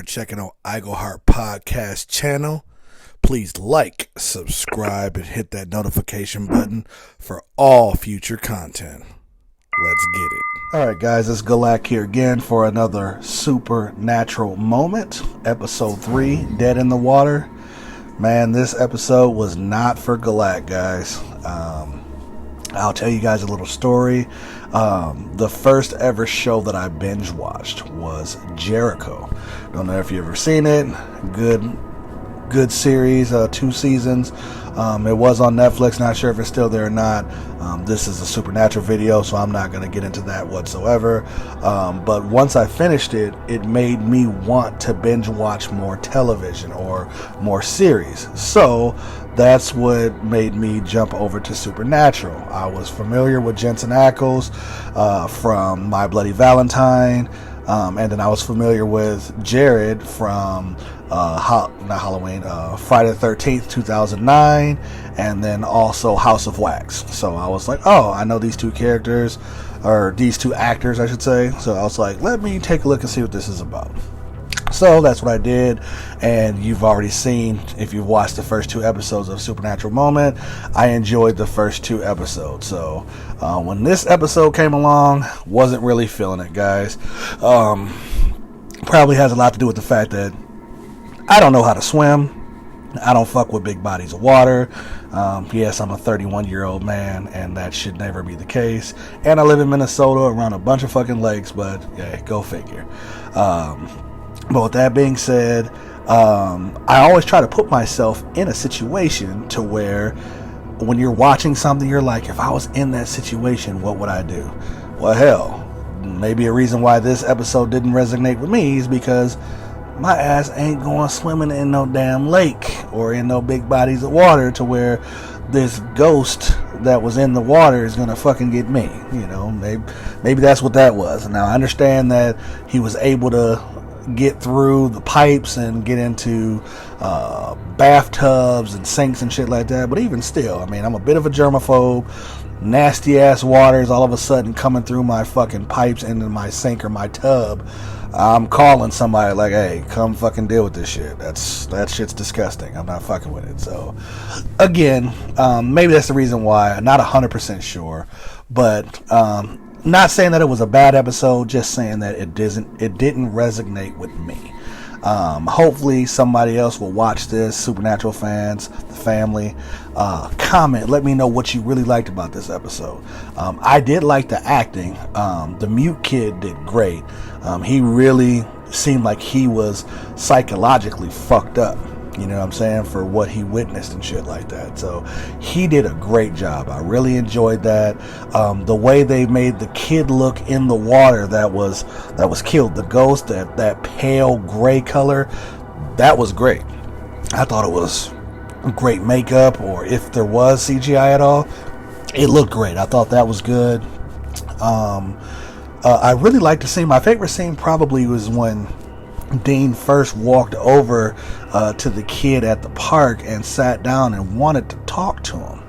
checking out Iglehart Podcast channel. Please like, subscribe, and hit that notification button for all future content. Let's get it. Alright guys, it's Galak here again for another supernatural moment. Episode 3, Dead in the Water. Man, this episode was not for Galak, guys. I'll tell you guys a little story. The first ever show that I binge watched was Jericho. Don't know if you've ever seen it. Good series, 2 seasons. It was on Netflix. Not sure if it's still there or not. This is a supernatural video, so I'm not going to get into that whatsoever. But once I finished it, it made me want to binge watch more television or more series. So that's what made me jump over to Supernatural. I was familiar with Jensen Ackles from My Bloody Valentine. And then I was familiar with Jared from Friday the 13th, 2009, and then also House of Wax. So I was like, oh, I know these two characters, or these two actors, I should say. So I was like, let me take a look and see what this is about. So that's what I did, and you've already seen, if you've watched the first 2 episodes of Supernatural Moment, I enjoyed the first 2 episodes. So when this episode came along, wasn't really feeling it, guys. Probably has a lot to do with the fact that I don't know how to swim. I don't fuck with big bodies of water. Yes, I'm a 31-year-old man, and that should never be the case. And I live in Minnesota around a bunch of fucking lakes, but yeah, go figure. But with that being said, I always try to put myself in a situation to where when you're watching something, you're like, if I was in that situation, what would I do? Well, hell, maybe a reason why this episode didn't resonate with me is because my ass ain't going swimming in no damn lake or in no big bodies of water to where this ghost that was in the water is gonna fucking get me. You know, maybe that's what that was. Now I understand that he was able to get through the pipes and get into bathtubs and sinks and shit like that, but even still, I mean, I'm a bit of a germaphobe. Nasty ass waters all of a sudden coming through my fucking pipes into my sink or my tub. I'm calling somebody like, hey, come fucking deal with this shit. That shit's disgusting. I'm not fucking with it. So again, maybe that's the reason why. I'm not 100% sure, but not saying that it was a bad episode, just saying that it didn't resonate with me. Hopefully somebody else will watch this, Supernatural fans, the family. Comment, let me know what you really liked about this episode. I did like the acting. The mute kid did great. He really seemed like he was psychologically fucked up. You know what I'm saying? For what he witnessed and shit like that. So he did a great job. I really enjoyed that. The way they made the kid look in the water that was killed, the ghost, that pale gray color, that was great. I thought it was great makeup, or if there was CGI at all, it looked great. I thought that was good. I really liked the scene. My favorite scene probably was when Dean first walked over to the kid at the park and sat down and wanted to talk to him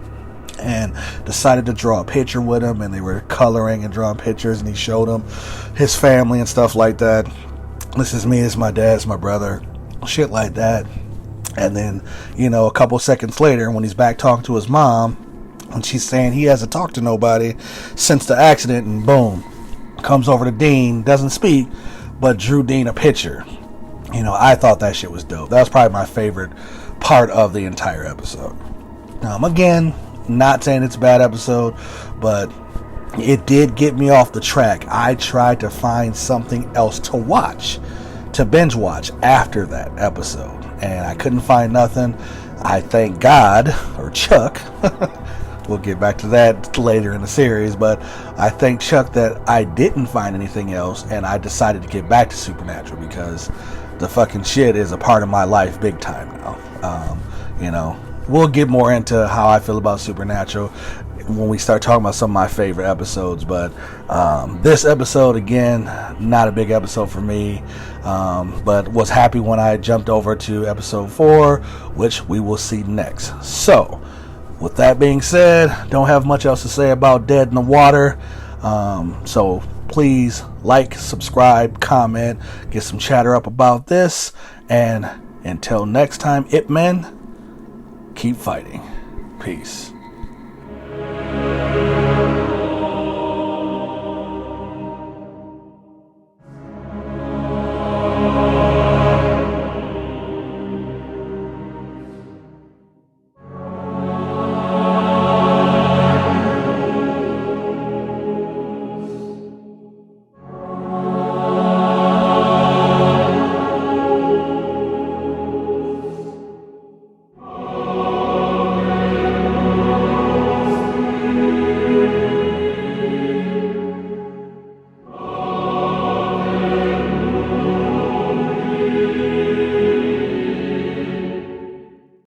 and decided to draw a picture with him, and they were coloring and drawing pictures, and he showed him his family and stuff like that. This is me, this is my dad, this is my brother, shit like that. And then, you know, a couple seconds later when he's back talking to his mom and she's saying he hasn't talked to nobody since the accident, and boom, comes over to Dean, doesn't speak, but drew Dean a picture. You know, I thought that shit was dope. That was probably my favorite part of the entire episode. Again, not saying it's a bad episode, but it did get me off the track. I tried to find something else to watch, to binge watch after that episode, and I couldn't find nothing. I thank God, or Chuck, we'll get back to that later in the series, but I thank Chuck that I didn't find anything else, and I decided to get back to Supernatural because the fucking shit is a part of my life big time now. You know, we'll get more into how I feel about Supernatural when we start talking about some of my favorite episodes, but this episode, again, not a big episode for me, but was happy when I jumped over to episode 4, which we will see next. So with that being said, don't have much else to say about Dead in the Water. So please like, subscribe, comment, get some chatter up about this. And until next time, Ip Men, keep fighting. Peace.